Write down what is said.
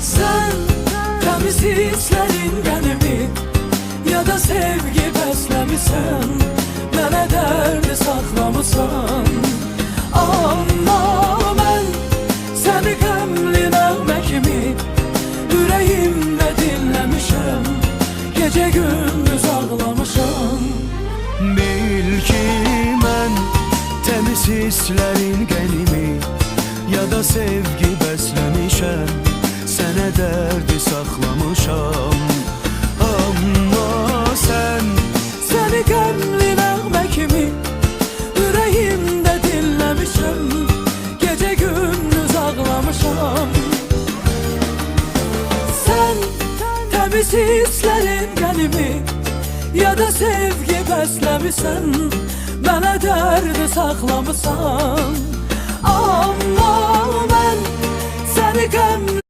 Sen temiz hislerin qənimi ya da sevgi bəsləmisən, mənə dərdi saxlamısan. Amma mən səni qəmli nəğmə kimi ürəyimdə dinləmişəm, gecə gündüz ağlamışam. Bil ki mən təmiz hisslərin qənimi ya da sevgi bəsləmişəm, sənə dərdi saxlamışam. Amma səni qəmli nəğmə kimi ürəyimdə dinləmişəm, gecə gündüz ağlamışam. Sən təmiz hisslərin qənimi ya da sevgi bəsləmisən, mənə dərdi saxlamısan. Amma mən səni qəmli